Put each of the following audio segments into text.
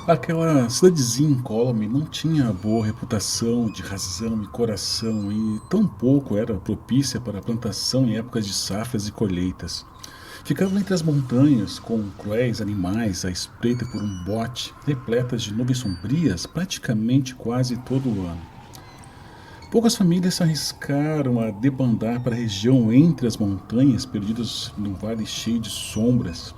Aquela cidadezinha incólume não tinha boa reputação de razão e coração e tampouco era propícia para a plantação em épocas de safras e colheitas. Ficava entre as montanhas, com cruéis animais à espreita por um bote, repletas de nuvens sombrias praticamente quase todo o ano. Poucas famílias se arriscaram a debandar para a região entre as montanhas, perdidas num vale cheio de sombras.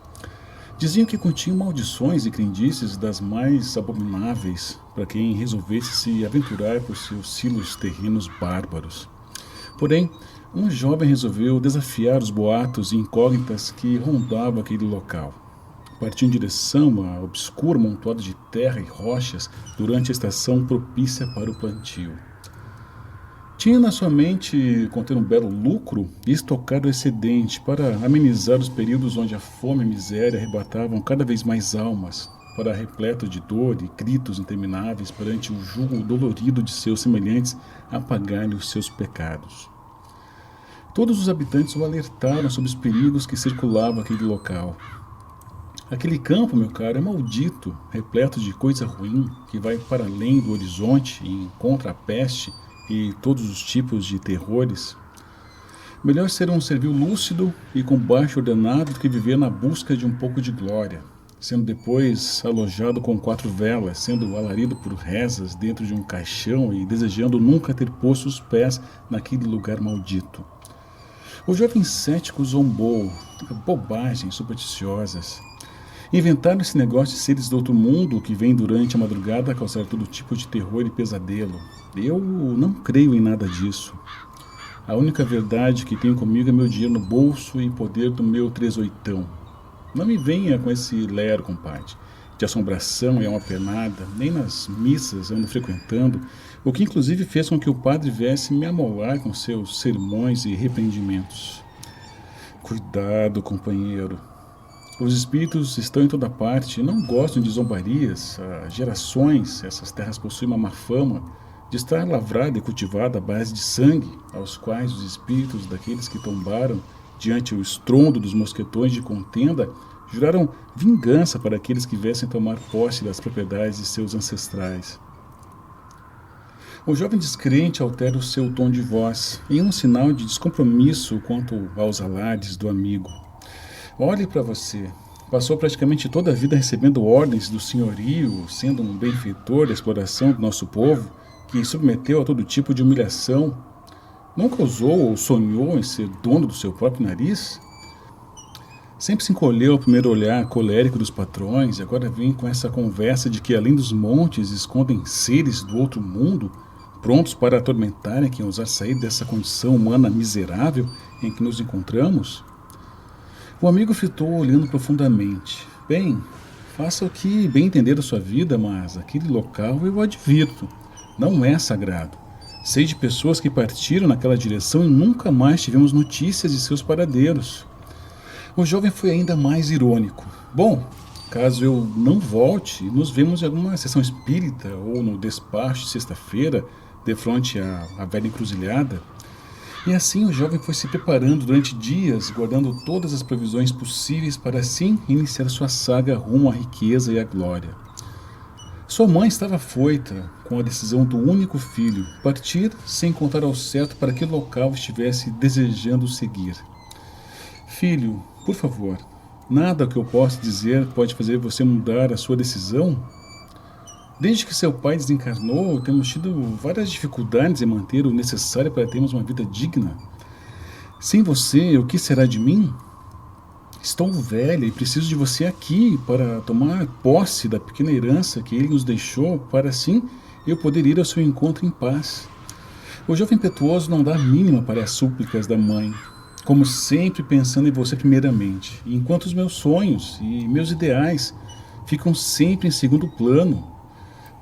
Diziam que continham maldições e crendices das mais abomináveis para quem resolvesse se aventurar por seus silos terrenos bárbaros. Porém, um jovem resolveu desafiar os boatos e incógnitas que rondavam aquele local. Partiu em direção a obscuro amontoado de terra e rochas durante a estação propícia para o plantio. Tinha na sua mente conter um belo lucro e estocar o excedente para amenizar os períodos onde a fome e a miséria arrebatavam cada vez mais almas, para repleto de dor e gritos intermináveis perante o jugo dolorido de seus semelhantes apagar-lhe os seus pecados. Todos os habitantes o alertaram sobre os perigos que circulavam aquele local. Aquele campo, meu caro, é maldito, repleto de coisa ruim que vai para além do horizonte e encontra a peste e todos os tipos de terrores. Melhor ser um servil lúcido e com baixo ordenado do que viver na busca de um pouco de glória, sendo depois alojado com 4 velas, sendo alarido por rezas dentro de um caixão e desejando nunca ter posto os pés naquele lugar maldito. O jovem cético zombou, bobagens supersticiosas. Inventaram esse negócio de seres do outro mundo que vêm durante a madrugada a causar todo tipo de terror e pesadelo. Eu não creio em nada disso. A única verdade que tenho comigo é meu dinheiro no bolso e poder do meu 38ão. Não me venha com esse lero, compadre, de assombração e alma penada, nem nas missas ando frequentando, o que inclusive fez com que o padre viesse me amolar com seus sermões e repreendimentos. Cuidado, companheiro. Os espíritos estão em toda parte e não gostam de zombarias. Há gerações, essas terras possuem uma má fama de estar lavrada e cultivada à base de sangue, aos quais os espíritos daqueles que tombaram diante o estrondo dos mosquetões de contenda juraram vingança para aqueles que viessem tomar posse das propriedades de seus ancestrais. O jovem descrente altera o seu tom de voz, em um sinal de descompromisso quanto aos alardes do amigo. Olhe para você. Passou praticamente toda a vida recebendo ordens do senhorio, sendo um benfeitor da exploração do nosso povo, que submeteu a todo tipo de humilhação. Nunca ousou ou sonhou em ser dono do seu próprio nariz? Sempre se encolheu ao primeiro olhar colérico dos patrões e agora vem com essa conversa de que além dos montes escondem seres do outro mundo, prontos para atormentarem quem ousar sair dessa condição humana miserável em que nos encontramos? O amigo fitou olhando profundamente. Bem, faça o que bem entender da sua vida, mas aquele local eu o advirto, não é sagrado. Sei de pessoas que partiram naquela direção e nunca mais tivemos notícias de seus paradeiros. O jovem foi ainda mais irônico. Bom, caso eu não volte, nos vemos em alguma sessão espírita ou no despacho de sexta-feira, defronte à velha encruzilhada. E assim o jovem foi se preparando durante dias, guardando todas as provisões possíveis para assim iniciar sua saga rumo à riqueza e à glória. Sua mãe estava afoita com a decisão do único filho, partir sem contar ao certo para que local estivesse desejando seguir. Filho, por favor, nada que eu possa dizer pode fazer você mudar a sua decisão? Desde que seu pai desencarnou, temos tido várias dificuldades em manter o necessário para termos uma vida digna. Sem você, o que será de mim? Estou velha e preciso de você aqui para tomar posse da pequena herança que ele nos deixou, para assim eu poder ir ao seu encontro em paz. O jovem impetuoso não dá a mínima para as súplicas da mãe, como sempre pensando em você primeiramente, enquanto os meus sonhos e meus ideais ficam sempre em segundo plano.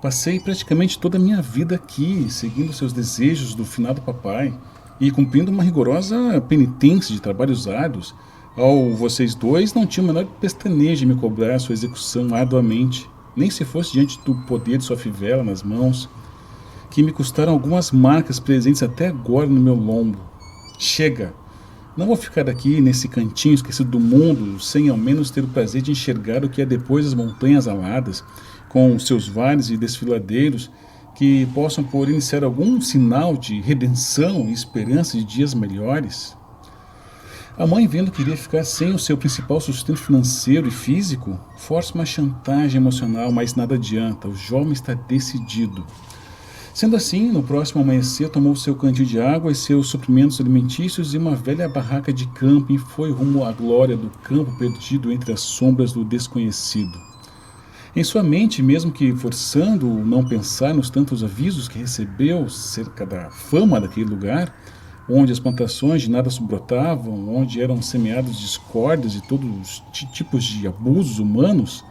Passei praticamente toda a minha vida aqui, seguindo seus desejos do finado papai e cumprindo uma rigorosa penitência de trabalhos árduos, ao vocês dois não tinham o menor pestanejo em me cobrar sua execução arduamente, nem se fosse diante do poder de sua fivela nas mãos, que me custaram algumas marcas presentes até agora no meu lombo. Chega! Não vou ficar aqui nesse cantinho esquecido do mundo, sem ao menos ter o prazer de enxergar o que é depois das montanhas aladas, com seus vales e desfiladeiros, que possam por iniciar algum sinal de redenção e esperança de dias melhores? A mãe, vendo que iria ficar sem o seu principal sustento financeiro e físico, força uma chantagem emocional, mas nada adianta, o jovem está decidido. Sendo assim, no próximo amanhecer, tomou seu cantil de água e seus suprimentos alimentícios e uma velha barraca de camping e foi rumo à glória do campo perdido entre as sombras do desconhecido. Em sua mente, mesmo que forçando o não pensar nos tantos avisos que recebeu acerca da fama daquele lugar, onde as plantações de nada brotavam, onde eram semeadas discórdias e todos os tipos de abusos humanos,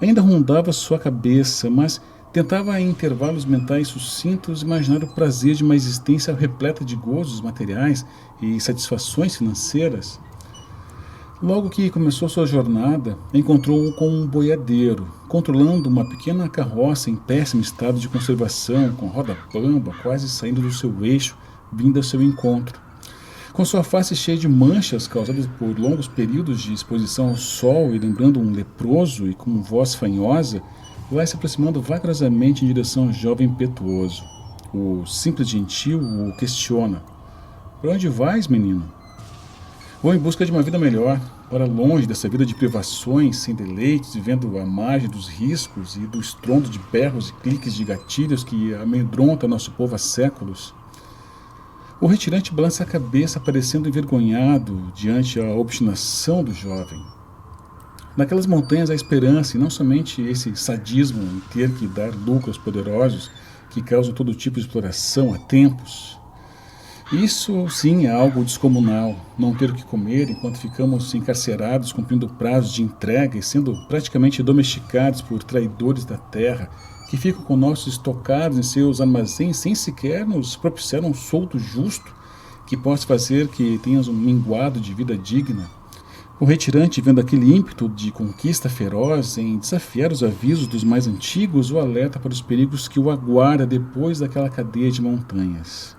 ainda rondava sua cabeça, mas tentava em intervalos mentais sucintos imaginar o prazer de uma existência repleta de gozos materiais e satisfações financeiras. Logo que começou sua jornada, encontrou-o com um boiadeiro, controlando uma pequena carroça em péssimo estado de conservação, com roda bamba, quase saindo do seu eixo, vindo ao seu encontro. Com sua face cheia de manchas causadas por longos períodos de exposição ao sol e lembrando um leproso e com voz fanhosa, vai se aproximando vagarosamente em direção ao jovem impetuoso. O simples gentil o questiona. "Para onde vais, menino?" "Vou em busca de uma vida melhor, para longe dessa vida de privações, sem deleites, vivendo à margem dos riscos e do estrondo de berros e cliques de gatilhos que amedronta nosso povo há séculos." O retirante balança a cabeça, parecendo envergonhado diante a obstinação do jovem. Naquelas montanhas há esperança, e não somente esse sadismo em ter que dar lucro aos poderosos, que causam todo tipo de exploração há tempos. Isso, sim, é algo descomunal, não ter o que comer enquanto ficamos encarcerados, cumprindo prazos de entrega e sendo praticamente domesticados por traidores da terra, que ficam conosco estocados em seus armazéns sem sequer nos propiciar um soldo justo que possa fazer que tenhas um minguado de vida digna. O retirante, vendo aquele ímpeto de conquista feroz em desafiar os avisos dos mais antigos, o alerta para os perigos que o aguarda depois daquela cadeia de montanhas.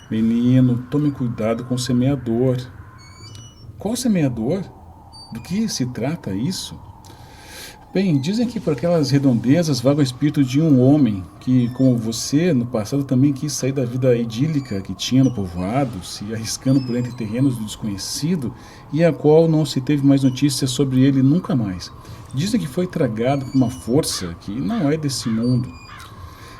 "Menino, tome cuidado com o semeador." "Qual semeador? Do que se trata isso?" "Bem, dizem que por aquelas redondezas vaga o espírito de um homem que, como você, no passado também quis sair da vida idílica que tinha no povoado, se arriscando por entre terrenos do desconhecido, e a qual não se teve mais notícias sobre ele nunca mais. Dizem que foi tragado por uma força que não é desse mundo.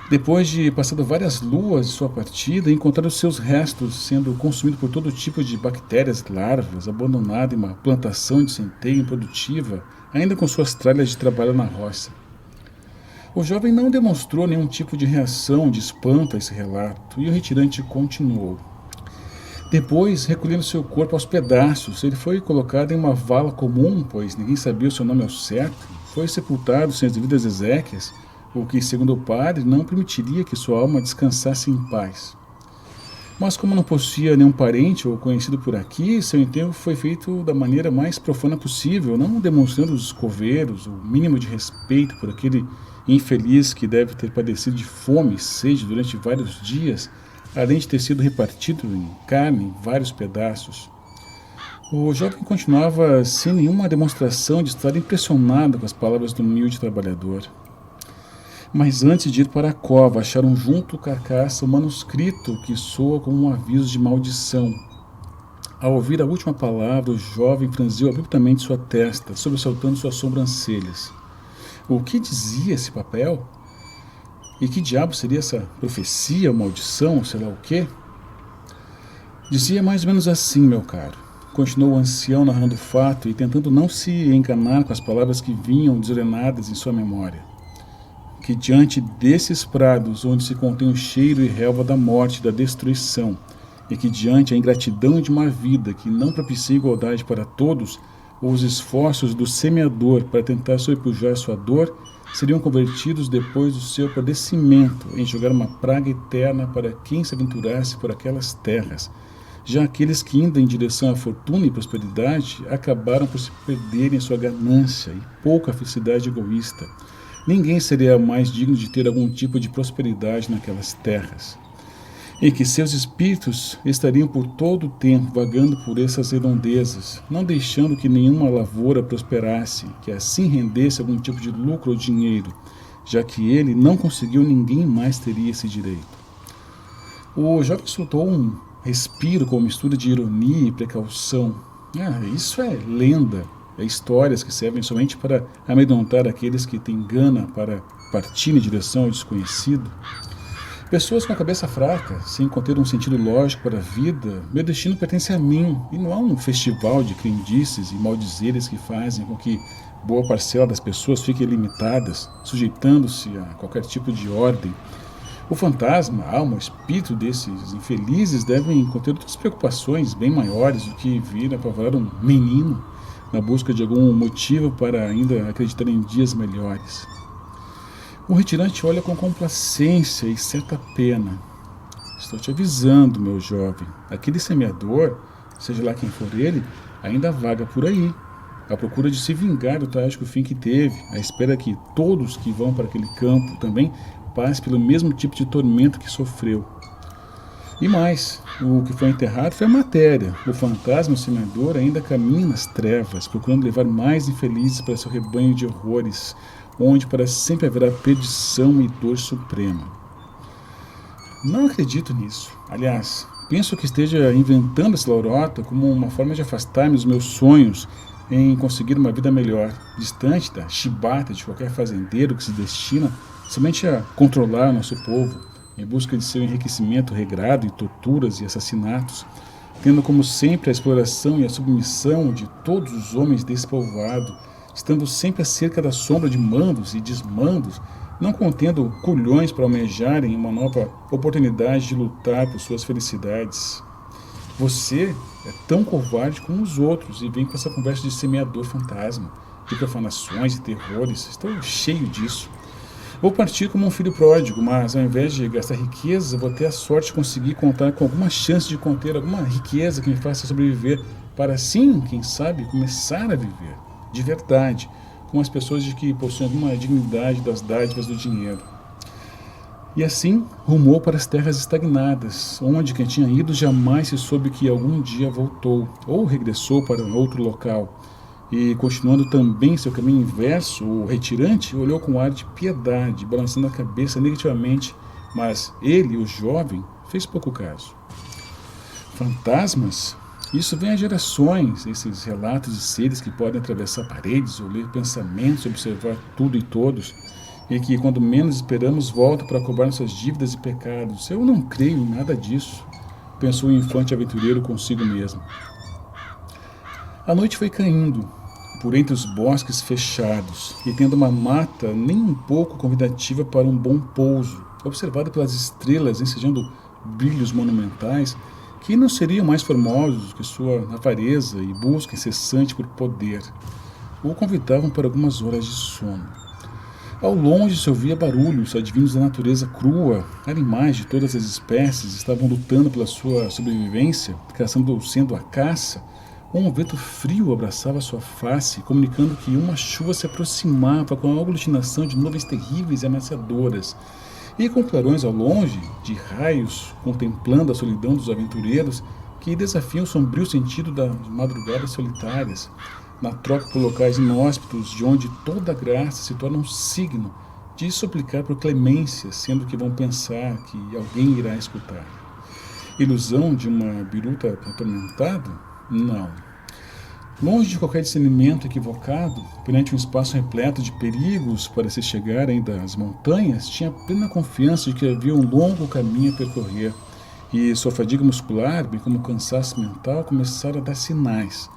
Depois de passado várias luas de sua partida, encontraram seus restos sendo consumidos por todo tipo de bactérias e larvas, abandonado em uma plantação de centeio improdutiva, ainda com suas tralhas de trabalho na roça." O jovem não demonstrou nenhum tipo de reação de espanto a esse relato, e o retirante continuou. "Depois, recolhendo seu corpo aos pedaços, ele foi colocado em uma vala comum, pois ninguém sabia o seu nome ao certo, foi sepultado sem as devidas exéquias, o que, segundo o padre, não permitiria que sua alma descansasse em paz. Mas como não possuía nenhum parente ou conhecido por aqui, seu enterro foi feito da maneira mais profana possível, não demonstrando os coveiros o mínimo de respeito por aquele infeliz que deve ter padecido de fome e sede durante vários dias, além de ter sido repartido em carne em vários pedaços." O jovem continuava sem nenhuma demonstração de estar impressionado com as palavras do humilde trabalhador. Mas antes de ir para a cova, acharam junto à carcaça um manuscrito que soa como um aviso de maldição. Ao ouvir a última palavra, o jovem franziu abruptamente sua testa, sobressaltando suas sobrancelhas. O que dizia esse papel? E que diabo seria essa profecia, maldição, sei lá o quê? "Dizia mais ou menos assim, meu caro," continuou o ancião narrando o fato e tentando não se enganar com as palavras que vinham desordenadas em sua memória. "Que diante desses prados, onde se contém o cheiro e relva da morte e da destruição, e que diante a ingratidão de uma vida que não propicia igualdade para todos, os esforços do semeador para tentar sobrepujar sua dor seriam convertidos depois do seu padecimento em jogar uma praga eterna para quem se aventurasse por aquelas terras, já aqueles que indo em direção à fortuna e prosperidade acabaram por se perderem em sua ganância e pouca felicidade egoísta. Ninguém seria mais digno de ter algum tipo de prosperidade naquelas terras, e que seus espíritos estariam por todo o tempo vagando por essas redondezas, não deixando que nenhuma lavoura prosperasse, que assim rendesse algum tipo de lucro ou dinheiro, já que ele não conseguiu, ninguém mais teria esse direito. O jovem soltou um respiro com mistura de ironia e precaução. Isso é lenda, é histórias que servem somente para amedrontar aqueles que têm gana para partir em direção ao desconhecido. Pessoas com a cabeça fraca, sem conter um sentido lógico para a vida, meu destino pertence a mim, e não há um festival de crendices e maldizeres que fazem com que boa parcela das pessoas fiquem limitadas, sujeitando-se a qualquer tipo de ordem. O fantasma, a alma, o espírito desses infelizes devem conter outras preocupações bem maiores do que vir apavorar um menino na busca de algum motivo para ainda acreditar em dias melhores. O retirante olha com complacência e certa pena. Estou te avisando, meu jovem, aquele semeador, seja lá quem for ele, ainda vaga por aí, à procura de se vingar do trágico fim que teve, à espera que todos que vão para aquele campo também passem pelo mesmo tipo de tormento que sofreu. E mais, o que foi enterrado foi a matéria. O fantasma, o semeador, ainda caminha nas trevas, procurando levar mais infelizes para seu rebanho de horrores, onde para sempre haverá perdição e dor suprema. Não acredito nisso. Aliás, penso que esteja inventando essa lorota como uma forma de afastar-me dos meus sonhos em conseguir uma vida melhor, distante da chibata de qualquer fazendeiro que se destina somente a controlar o nosso povo, em busca de seu enriquecimento regrado em torturas e assassinatos, tendo como sempre a exploração e a submissão de todos os homens desse povoado, estando sempre acerca da sombra de mandos e desmandos, não contendo culhões para almejarem uma nova oportunidade de lutar por suas felicidades. Você é tão covarde como os outros e vem com essa conversa de semeador fantasma, de profanações e terrores. Estou cheio disso. Vou partir como um filho pródigo, mas ao invés de gastar riqueza, vou ter a sorte de conseguir contar com alguma chance de conter alguma riqueza que me faça sobreviver, para assim, quem sabe, começar a viver de verdade, com as pessoas de que possuem alguma dignidade das dádivas do dinheiro. E assim rumou para as terras estagnadas, onde quem tinha ido jamais se soube que algum dia voltou, ou regressou para um outro local. E continuando também seu caminho inverso, o retirante olhou com ar de piedade, balançando a cabeça negativamente, mas ele, o jovem, fez pouco caso. Fantasmas? Isso vem há gerações, esses relatos de seres que podem atravessar paredes ou ler pensamentos, observar tudo e todos, e que quando menos esperamos voltam para cobrar nossas dívidas e pecados. Eu não creio em nada disso, pensou o infante aventureiro consigo mesmo. A noite foi caindo, por entre os bosques fechados, e tendo uma mata nem um pouco convidativa para um bom pouso, observada pelas estrelas ensejando brilhos monumentais, que não seriam mais formosos que sua avareza e busca incessante por poder, o convidavam para algumas horas de sono. Ao longe se ouvia barulhos advindos da natureza crua. Animais de todas as espécies estavam lutando pela sua sobrevivência, caçando sendo a caça. Um vento frio abraçava sua face, comunicando que uma chuva se aproximava com a aglutinação de nuvens terríveis e ameaçadoras. E com clarões ao longe, de raios, contemplando a solidão dos aventureiros, que desafiam o sombrio sentido das madrugadas solitárias, na troca por locais inóspitos, de onde toda graça se torna um signo de suplicar por clemência, sendo que vão pensar que alguém irá escutar. Ilusão de uma biruta atormentada? Não. Longe de qualquer discernimento equivocado, perante um espaço repleto de perigos para se chegar ainda às montanhas, tinha plena confiança de que havia um longo caminho a percorrer, e sua fadiga muscular, bem como o cansaço mental, começaram a dar sinais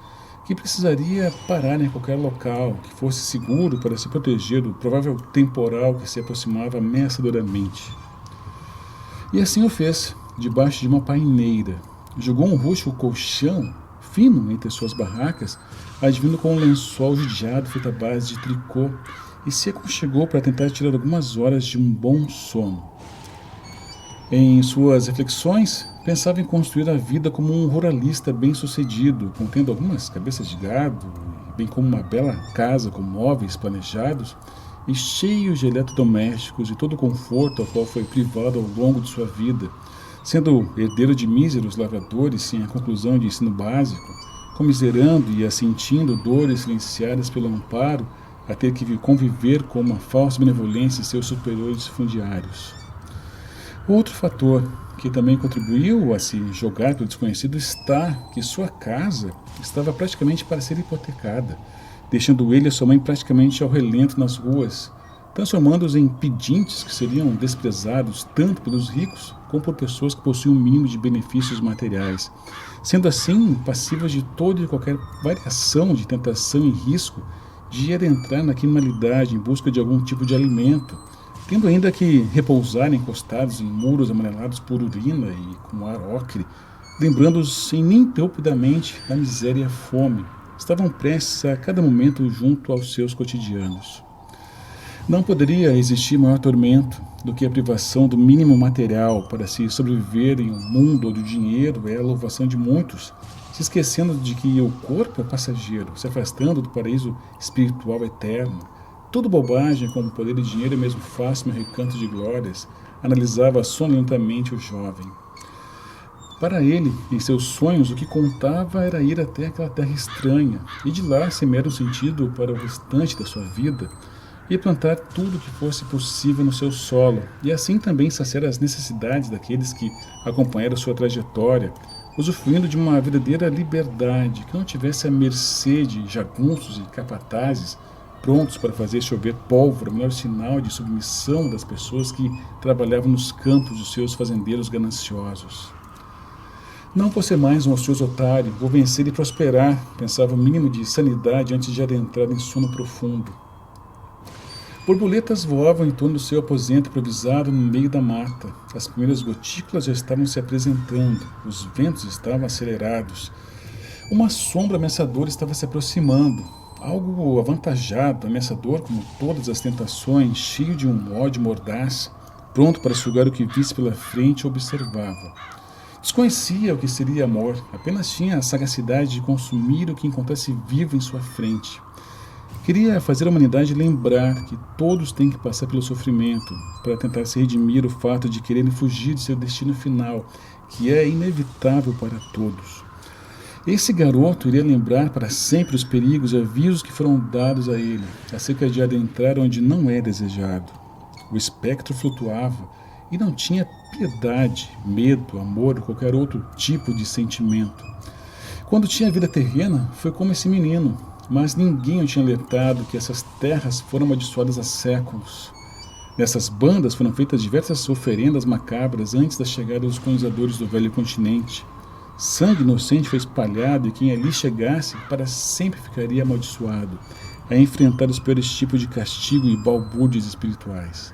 que precisaria parar em qualquer local que fosse seguro para se proteger do provável temporal que se aproximava ameaçadoramente. E assim o fez, debaixo de uma paineira. Jogou um rústico colchão fino entre suas barracas, advindo com um lençol judiado feito à base de tricô, e se aconchegou para tentar tirar algumas horas de um bom sono. Em suas reflexões, pensava em construir a vida como um ruralista bem-sucedido, contendo algumas cabeças de gado, bem como uma bela casa com móveis planejados e cheios de eletrodomésticos e todo o conforto ao qual foi privado ao longo de sua vida, sendo herdeiro de míseros lavradores sem a conclusão de ensino básico, comiserando e assentindo dores silenciadas pelo amparo a ter que conviver com uma falsa benevolência de seus superiores fundiários. Outro fator que também contribuiu a se jogar pelo desconhecido está que sua casa estava praticamente para ser hipotecada, deixando ele e sua mãe praticamente ao relento nas ruas, transformando-os em pedintes que seriam desprezados tanto pelos ricos como por pessoas que possuem um mínimo de benefícios materiais, sendo assim passivas de toda e qualquer variação de tentação e risco de adentrar na criminalidade em busca de algum tipo de alimento, tendo ainda que repousar encostados em muros amarelados por urina e com ar ocre, lembrando-os ininterruptamente da miséria e a fome, estavam prestes a cada momento junto aos seus cotidianos. Não poderia existir maior tormento do que a privação do mínimo material para se sobreviver em um mundo onde o dinheiro é a louvação de muitos, se esquecendo de que o corpo é passageiro, se afastando do paraíso espiritual eterno. Tudo bobagem, como poder e dinheiro é mesmo fácil no recanto de glórias, analisava sonolentamente o jovem. Para ele, em seus sonhos, o que contava era ir até aquela terra estranha, e de lá semear um sentido para o restante da sua vida, e plantar tudo o que fosse possível no seu solo, e assim também saciar as necessidades daqueles que acompanharam sua trajetória, usufruindo de uma verdadeira liberdade, que não tivesse à mercê de jagunços e capatazes, prontos para fazer chover pólvora, o melhor sinal de submissão das pessoas que trabalhavam nos campos dos seus fazendeiros gananciosos. Não por ser mais um ocioso otário, vou vencer e prosperar, pensava o mínimo de sanidade antes de adentrar em sono profundo. Borboletas voavam em torno do seu aposento improvisado no meio da mata. As primeiras gotículas já estavam se apresentando, os ventos estavam acelerados. Uma sombra ameaçadora estava se aproximando, algo avantajado, ameaçador como todas as tentações, cheio de um ódio mordaz, pronto para sugar o que visse pela frente e observava. Desconhecia o que seria amor, apenas tinha a sagacidade de consumir o que encontrasse vivo em sua frente. Queria fazer a humanidade lembrar que todos têm que passar pelo sofrimento para tentar se redimir o fato de quererem fugir de seu destino final, que é inevitável para todos. Esse garoto iria lembrar para sempre os perigos e avisos que foram dados a ele, acerca de adentrar onde não é desejado. O espectro flutuava e não tinha piedade, medo, amor ou qualquer outro tipo de sentimento. Quando tinha vida terrena, foi como esse menino, mas ninguém o tinha alertado que essas terras foram amaldiçoadas há séculos. Nessas bandas foram feitas diversas oferendas macabras antes da chegada dos colonizadores do velho continente. Sangue inocente foi espalhado e quem ali chegasse para sempre ficaria amaldiçoado, a enfrentar os piores tipos de castigo e balbúrdias espirituais.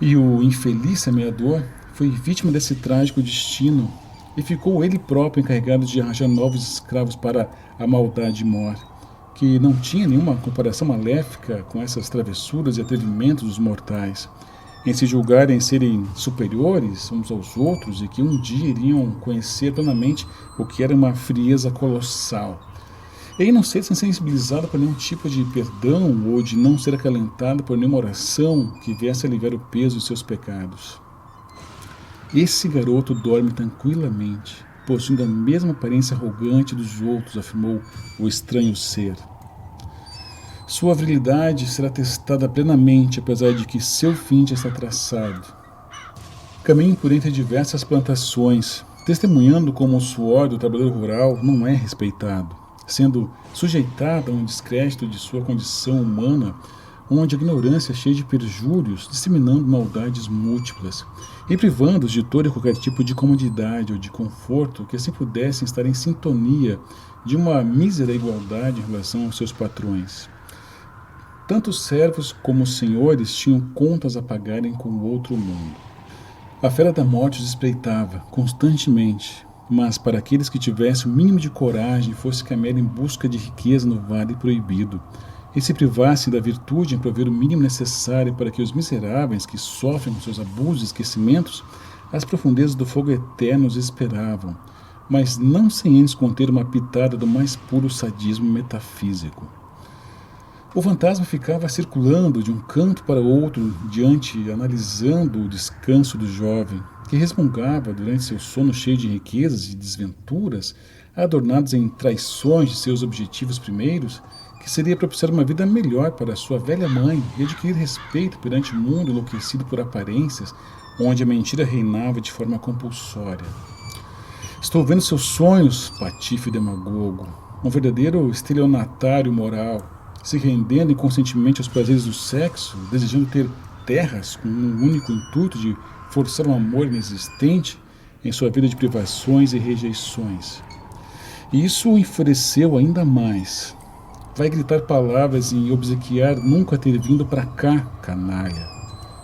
E o infeliz semeador foi vítima desse trágico destino e ficou ele próprio encarregado de arranjar novos escravos para a maldade mor, que não tinha nenhuma comparação maléfica com essas travessuras e atrevimentos dos mortais, em se julgarem serem superiores uns aos outros e que um dia iriam conhecer plenamente o que era uma frieza colossal. E não ser sensibilizado por nenhum tipo de perdão ou de não ser acalentado por nenhuma oração que viesse aliviar o peso de seus pecados. Esse garoto dorme tranquilamente, possuindo a mesma aparência arrogante dos outros, afirmou o estranho ser. Sua virilidade será testada plenamente, apesar de que seu fim já está traçado. Caminho por entre diversas plantações, testemunhando como o suor do trabalhador rural não é respeitado, sendo sujeitado a um descrédito de sua condição humana, onde a ignorância é cheia de perjúrios, disseminando maldades múltiplas, e privando-os de todo e qualquer tipo de comodidade ou de conforto que assim pudessem estar em sintonia de uma mísera igualdade em relação aos seus patrões. Tanto os servos como os senhores tinham contas a pagarem com o outro mundo. A fera da morte os espreitava constantemente, mas para aqueles que tivessem o mínimo de coragem fosse caminhar em busca de riqueza no vale proibido, e se privassem da virtude em prover o mínimo necessário para que os miseráveis que sofrem com seus abusos e esquecimentos, as profundezas do fogo eterno os esperavam, mas não sem antes conter uma pitada do mais puro sadismo metafísico. O fantasma ficava circulando de um canto para outro diante, analisando o descanso do jovem, que resmungava durante seu sono cheio de riquezas e desventuras, adornados em traições de seus objetivos primeiros, que que seria propiciar uma vida melhor para sua velha mãe e adquirir respeito perante o mundo enlouquecido por aparências, onde a mentira reinava de forma compulsória. Estou vendo seus sonhos, patife demagogo, um verdadeiro estelionatário moral, se rendendo inconscientemente aos prazeres do sexo, desejando ter terras com um único intuito de forçar um amor inexistente em sua vida de privações e rejeições. E isso o enfureceu ainda mais. Vai gritar palavras e obsequiar nunca ter vindo para cá, canalha.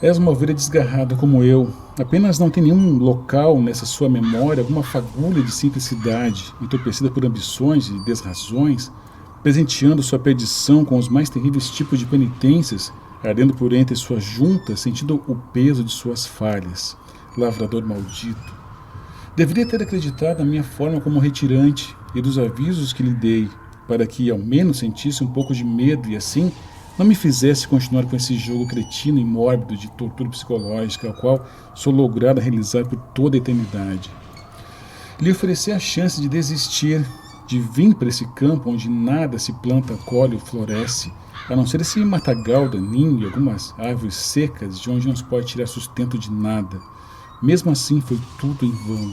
És uma ovelha desgarrada como eu. Apenas não tem nenhum local nessa sua memória, alguma fagulha de simplicidade, entorpecida por ambições e desrazões, presenteando sua perdição com os mais terríveis tipos de penitências, ardendo por entre suas juntas, sentindo o peso de suas falhas. Lavrador maldito. Deveria ter acreditado na minha forma como retirante e dos avisos que lhe dei, para que ao menos sentisse um pouco de medo e assim não me fizesse continuar com esse jogo cretino e mórbido de tortura psicológica, ao qual sou logrado a realizar por toda a eternidade. Lhe ofereci a chance de desistir, de vir para esse campo onde nada se planta, colhe ou floresce, a não ser esse matagal daninho e algumas árvores secas de onde não se pode tirar sustento de nada. Mesmo assim foi tudo em vão.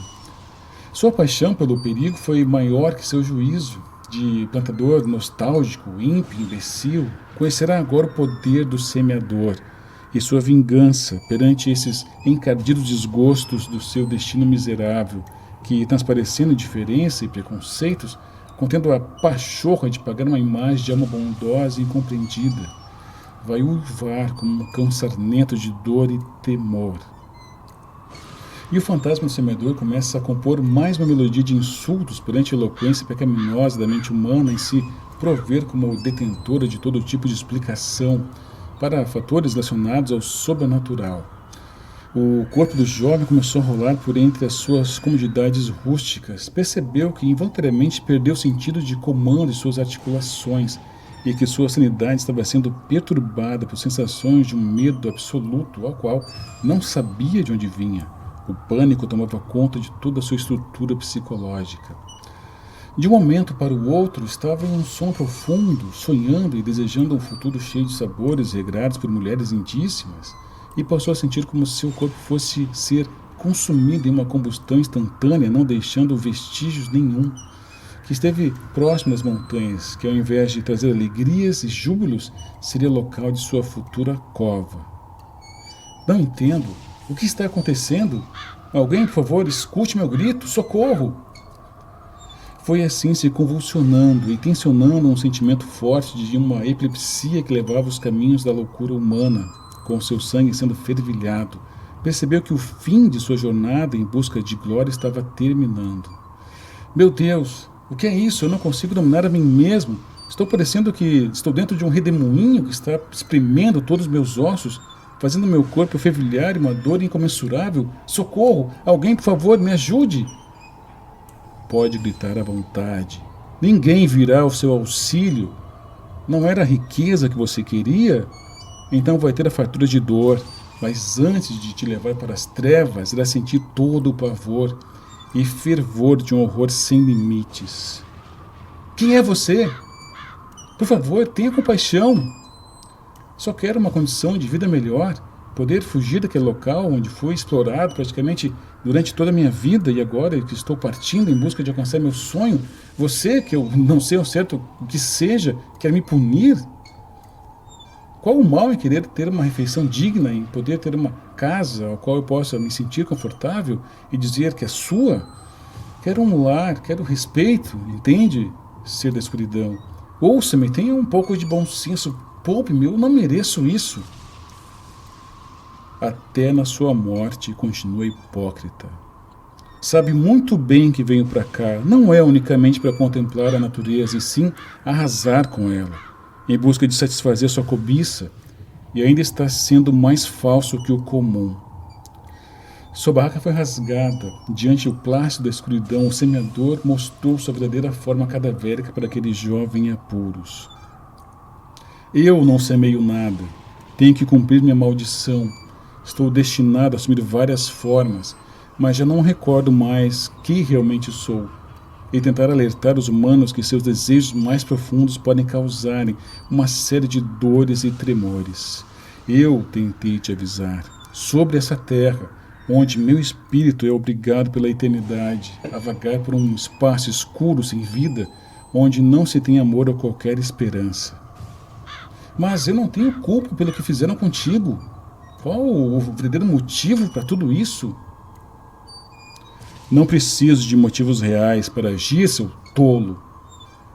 Sua paixão pelo perigo foi maior que seu juízo. De plantador nostálgico, ímpio, imbecil, conhecerá agora o poder do semeador e sua vingança perante esses encardidos desgostos do seu destino miserável, que, transparecendo indiferença e preconceitos, contendo a pachorra de pagar uma imagem de alma bondosa e incompreendida, vai uivar como um cão sarnento de dor e temor. E o fantasma do semeador começa a compor mais uma melodia de insultos perante a eloquência pecaminosa da mente humana em se prover como detentora de todo tipo de explicação para fatores relacionados ao sobrenatural. O corpo do jovem começou a rolar por entre as suas comodidades rústicas. Percebeu que involuntariamente perdeu o sentido de comando de suas articulações e que sua sanidade estava sendo perturbada por sensações de um medo absoluto ao qual não sabia de onde vinha. O pânico tomava conta de toda a sua estrutura psicológica. De um momento para o outro, estava em um sono profundo, sonhando e desejando um futuro cheio de sabores regrados por mulheres lindíssimas, e passou a sentir como se seu corpo fosse ser consumido em uma combustão instantânea, não deixando vestígios nenhum. Que esteve próximo às montanhas, que ao invés de trazer alegrias e júbilos, seria local de sua futura cova. Não entendo. O que está acontecendo? Alguém, por favor, escute meu grito. Socorro! Foi assim se convulsionando e tensionando um sentimento forte de uma epilepsia que levava os caminhos da loucura humana, com seu sangue sendo fervilhado. Percebeu que o fim de sua jornada em busca de glória estava terminando. Meu Deus, o que é isso? Eu não consigo dominar a mim mesmo. Estou parecendo que estou dentro de um redemoinho que está espremendo todos os meus ossos, fazendo meu corpo fervilhar em uma dor incomensurável. Socorro! Alguém, por favor, me ajude! Pode gritar à vontade. Ninguém virá ao seu auxílio. Não era a riqueza que você queria? Então vai ter a fartura de dor. Mas antes de te levar para as trevas, irá sentir todo o pavor e fervor de um horror sem limites. Quem é você? Por favor, tenha compaixão. Só quero uma condição de vida melhor, poder fugir daquele local onde fui explorado praticamente durante toda a minha vida e agora que estou partindo em busca de alcançar meu sonho, você, que eu não sei ao certo o que seja, quer me punir? Qual o mal em querer ter uma refeição digna, em poder ter uma casa ao qual eu possa me sentir confortável e dizer que é sua? Quero um lar, quero respeito, entende, ser da escuridão? Ouça-me, tenha um pouco de bom senso. Poupe-me, eu não mereço isso. Até na sua morte continua hipócrita. Sabe muito bem que venho para cá, não é unicamente para contemplar a natureza, e sim arrasar com ela, em busca de satisfazer sua cobiça, e ainda está sendo mais falso que o comum. Sua barraca foi rasgada, diante do plástico da escuridão, o semeador mostrou sua verdadeira forma cadavérica para aquele jovem em apuros. Eu não semeio nada, tenho que cumprir minha maldição. Estou destinado a assumir várias formas, mas já não recordo mais quem realmente sou. e tentar alertar os humanos que seus desejos mais profundos podem causarem uma série de dores e tremores. Eu tentei te avisar sobre essa terra, onde meu espírito é obrigado pela eternidade a vagar por um espaço escuro sem vida, onde não se tem amor ou qualquer esperança. Mas eu não tenho culpa pelo que fizeram contigo. Qual o verdadeiro motivo para tudo isso? Não preciso de motivos reais para agir, seu tolo.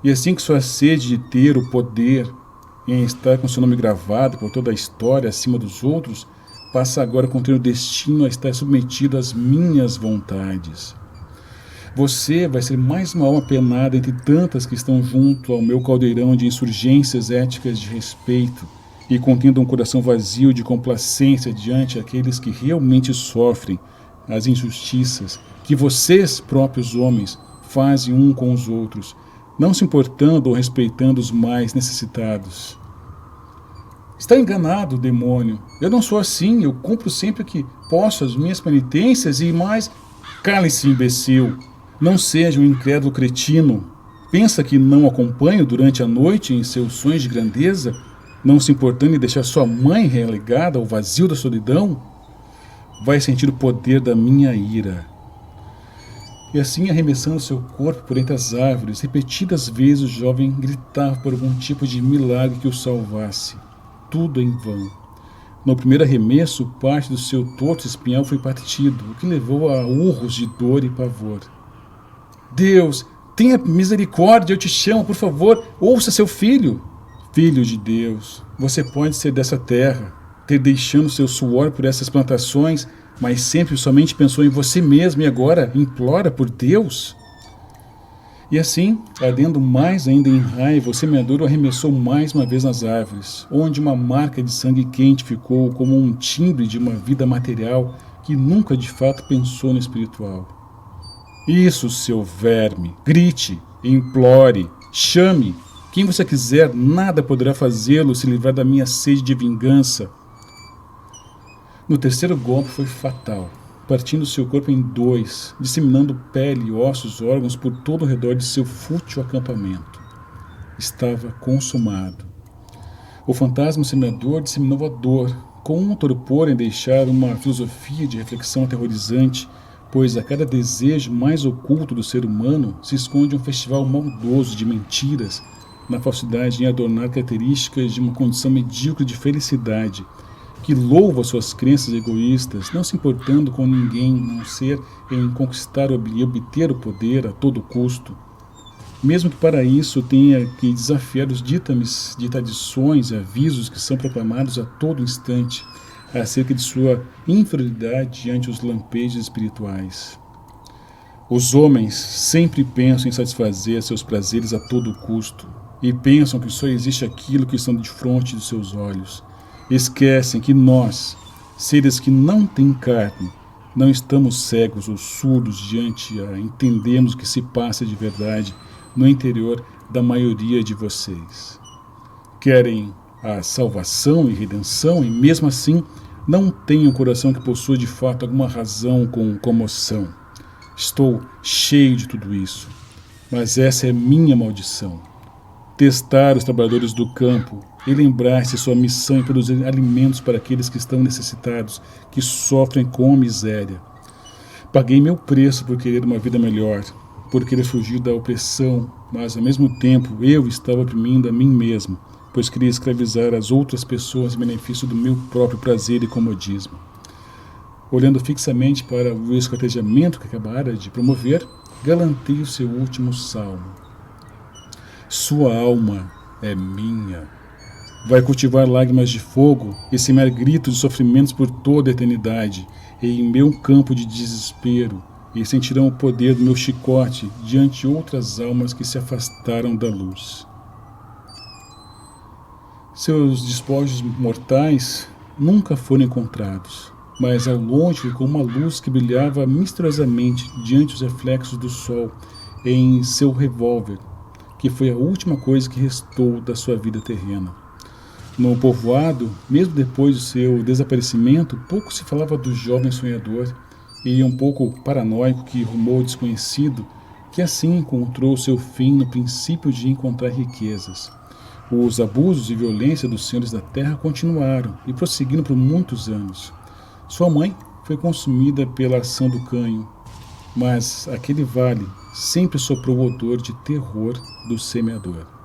E assim que sua sede de ter o poder em estar com seu nome gravado por toda a história acima dos outros, passa agora a conter o destino a estar submetido às minhas vontades. Você vai ser mais uma alma penada entre tantas que estão junto ao meu caldeirão de insurgências éticas de respeito e contendo um coração vazio de complacência diante aqueles que realmente sofrem as injustiças que vocês, próprios homens, fazem um com os outros, não se importando ou respeitando os mais necessitados. Está enganado, demônio. Eu não sou assim, eu cumpro sempre que posso as minhas penitências e mais... Cale-se, imbecil. Não seja um incrédulo cretino. Pensa que não acompanho durante a noite em seus sonhos de grandeza, não se importando em deixar sua mãe relegada ao vazio da solidão? Vai sentir o poder da minha ira. E assim, arremessando seu corpo por entre as árvores, repetidas vezes o jovem gritava por algum tipo de milagre que o salvasse. Tudo em vão. No primeiro arremesso, parte do seu torto espinhal foi partido, o que levou a urros de dor e pavor. Deus, tenha misericórdia, eu te chamo, por favor, ouça seu filho. Filho de Deus, você pode ser dessa terra, ter deixado seu suor por essas plantações, mas sempre somente pensou em você mesmo e agora implora por Deus? E assim, ardendo mais ainda em raiva, o semeador o arremessou mais uma vez nas árvores, onde uma marca de sangue quente ficou como um timbre de uma vida material que nunca de fato pensou no espiritual. Isso, seu verme, grite, implore, chame. Quem você quiser, nada poderá fazê-lo se livrar da minha sede de vingança. No terceiro golpe foi fatal, partindo seu corpo em dois, disseminando pele, ossos, órgãos por todo o redor de seu fútil acampamento. Estava consumado. O fantasma semeador disseminou a dor, com um torpor em deixar uma filosofia de reflexão aterrorizante, pois a cada desejo mais oculto do ser humano se esconde um festival maldoso de mentiras, na falsidade em adornar características de uma condição medíocre de felicidade, que louva suas crenças egoístas, não se importando com ninguém, não ser em conquistar e obter o poder a todo custo. Mesmo que para isso tenha que desafiar os ditames de tradições e avisos que são proclamados a todo instante, acerca de sua inferioridade diante os lampejos espirituais. Os homens sempre pensam em satisfazer seus prazeres a todo custo, e pensam que só existe aquilo que estão de frente dos seus olhos. Esquecem que nós, seres que não têm carne, não estamos cegos ou surdos diante a entendermos o que se passa de verdade no interior da maioria de vocês. Querem a salvação e redenção e mesmo assim não têm um coração que possua de fato alguma razão com comoção. Estou cheio de tudo isso, mas essa é minha maldição. Testar os trabalhadores do campo e lembrar-se sua missão em produzir alimentos para aqueles que estão necessitados, que sofrem com miséria. Paguei meu preço por querer uma vida melhor, por querer fugir da opressão, mas ao mesmo tempo eu estava oprimindo a mim mesmo, pois queria escravizar as outras pessoas em benefício do meu próprio prazer e comodismo. Olhando fixamente para o esquartejamento que acabara de promover, galantei o seu último salmo. Sua alma é minha. Vai cultivar lágrimas de fogo e semear gritos de sofrimentos por toda a eternidade, em meu campo de desespero, e sentirão o poder do meu chicote diante de outras almas que se afastaram da luz. Seus despojos mortais nunca foram encontrados, mas ao longe ficou uma luz que brilhava misteriosamente diante dos reflexos do sol em seu revólver, que foi a última coisa que restou da sua vida terrena. No povoado, mesmo depois do seu desaparecimento, pouco se falava do jovem sonhador, e um pouco paranoico que rumou desconhecido, que assim encontrou seu fim no princípio de encontrar riquezas. Os abusos e violência dos senhores da terra continuaram e prosseguiram por muitos anos. Sua mãe foi consumida pela ação do canho, mas aquele vale sempre soprou o odor de terror do semeador.